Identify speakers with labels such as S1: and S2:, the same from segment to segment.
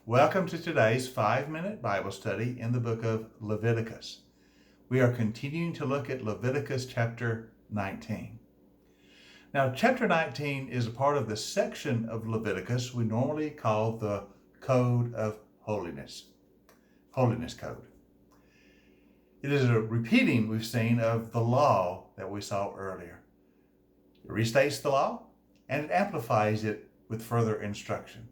S1: Welcome to today's 5-minute Bible study in the book of Leviticus. We are continuing to look at Leviticus chapter 19. Now, chapter 19 is a part of the section of Leviticus we normally call the Code of Holiness, Holiness Code. It is a repeating, we've seen, of the law that we saw earlier. It restates the law and it amplifies it with further instruction.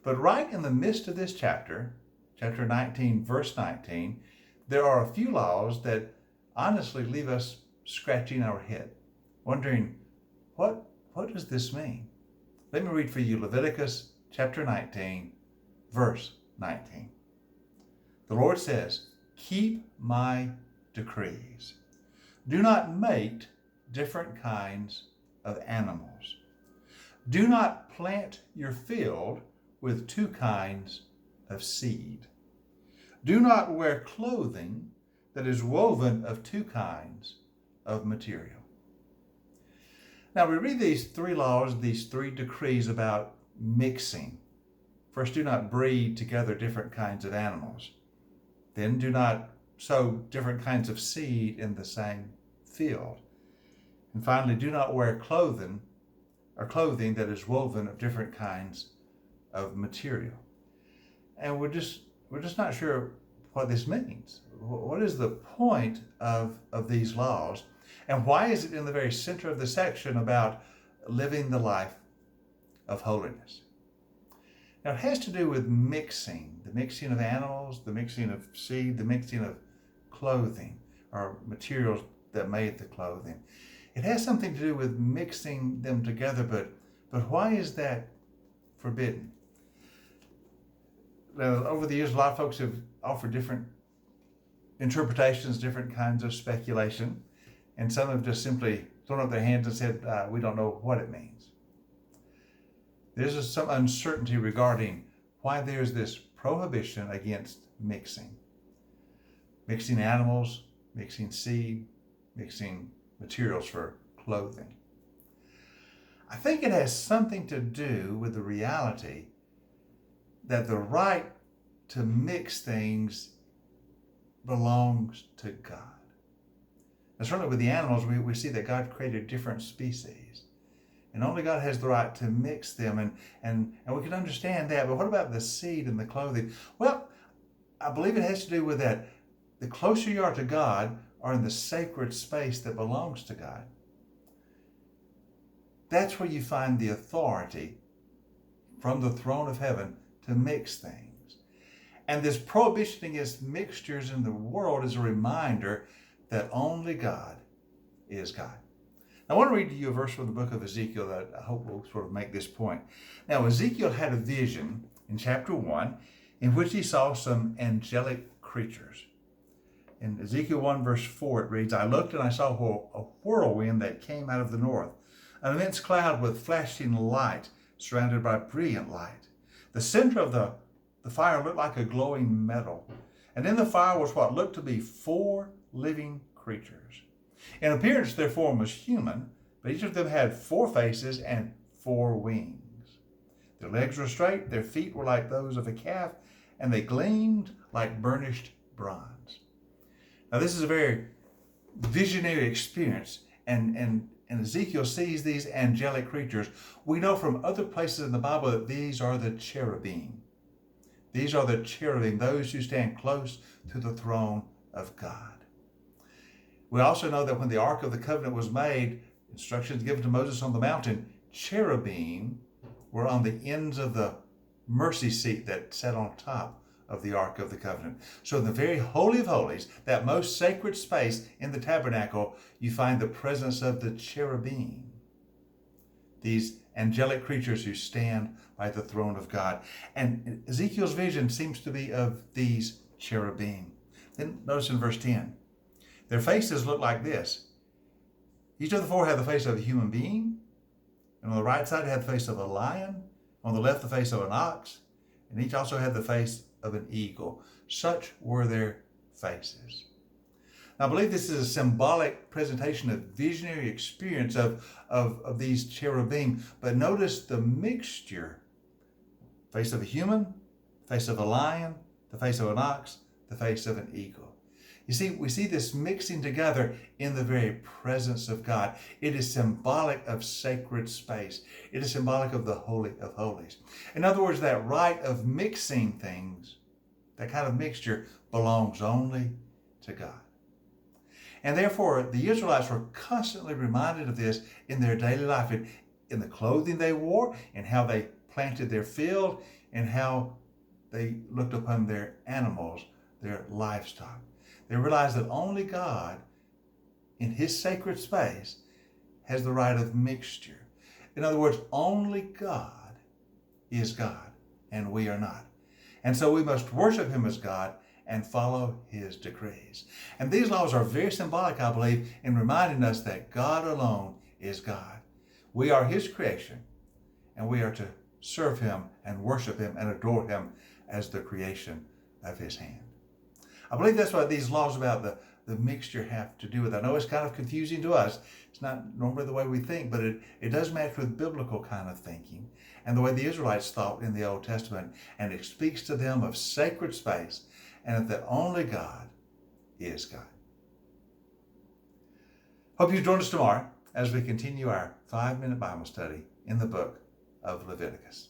S1: But right in the midst of this chapter, chapter 19, verse 19, there are a few laws that honestly leave us scratching our head, wondering, what does this mean? Let me read for you Leviticus chapter 19, verse 19. The Lord says, "Keep my decrees. Do not mate different kinds of animals. Do not plant your field with two kinds of seed. Do not wear clothing that is woven of two kinds of material." Now we read these three laws, these three decrees about mixing. First, do not breed together different kinds of animals. Then do not sow different kinds of seed in the same field. And finally, do not wear clothing that is woven of different kinds of material. And we're just not sure what this means. What is the point of these laws? And why is it in the very center of the section about living the life of holiness? Now, it has to do with mixing, the mixing of animals, the mixing of seed, the mixing of clothing or materials that made the clothing. It has something to do with mixing them together, but why is that forbidden? Now, over the years, a lot of folks have offered different interpretations, different kinds of speculation, and some have just simply thrown up their hands and said, we don't know what it means. There's some uncertainty regarding why there's this prohibition against mixing. Mixing animals, mixing seed, mixing materials for clothing. I think it has something to do with the reality that the right to mix things belongs to God. Now, certainly with the animals, we see that God created different species. And only God has the right to mix them, and we can understand that. But what about the seed and the clothing? Well, I believe it has to do with that. The closer you are to God or in the sacred space that belongs to God, that's where you find the authority from the throne of heaven to mix things. And this prohibition against mixtures in the world is a reminder that only God is God. I want to read to you a verse from the book of Ezekiel that I hope will sort of make this point. Now, Ezekiel had a vision in chapter 1 in which he saw some angelic creatures. In Ezekiel 1 verse 4 it reads, "I looked and I saw a whirlwind that came out of the north, an immense cloud with flashing light surrounded by brilliant light. The center of the fire looked like a glowing metal, and in the fire was what looked to be 4 living creatures. In appearance, their form was human, but each of them had 4 faces and 4 wings. Their legs were straight, their feet were like those of a calf, and they gleamed like burnished bronze." Now, this is a very visionary experience, and Ezekiel sees these angelic creatures. We know from other places in the Bible that these are the cherubim. These are the cherubim, those who stand close to the throne of God. We also know that when the Ark of the Covenant was made, instructions given to Moses on the mountain, cherubim were on the ends of the mercy seat that sat on top of the Ark of the Covenant. So in the very Holy of Holies, that most sacred space in the tabernacle, you find the presence of the cherubim, these angelic creatures who stand by the throne of God. And Ezekiel's vision seems to be of these cherubim. Then notice in verse 10, their faces look like this. Each of the 4 had the face of a human being, and on the right side it had the face of a lion, on the left the face of an ox, and each also had the face of an eagle. Such were their faces. Now, I believe this is a symbolic presentation of visionary experience of these cherubim. But notice the mixture. Face of a human, face of a lion, the face of an ox, the face of an eagle. You see, we see this mixing together in the very presence of God. It is symbolic of sacred space. It is symbolic of the Holy of Holies. In other words, that rite of mixing things, that kind of mixture, belongs only to God. And therefore, the Israelites were constantly reminded of this in their daily life, in the clothing they wore, in how they planted their field, and how they looked upon their animals, their livestock. They realized that only God, in his sacred space, has the right of mixture. In other words, only God is God, and we are not. And so we must worship him as God and follow his decrees. And these laws are very symbolic, I believe, in reminding us that God alone is God. We are his creation, and we are to serve him and worship him and adore him as the creation of his hand. I believe that's what these laws about the mixture have to do with. I know it's kind of confusing to us. It's not normally the way we think, but it does match with biblical kind of thinking and the way the Israelites thought in the Old Testament. And it speaks to them of sacred space and that only God is God. Hope you join us tomorrow as we continue our 5-minute Bible study in the book of Leviticus.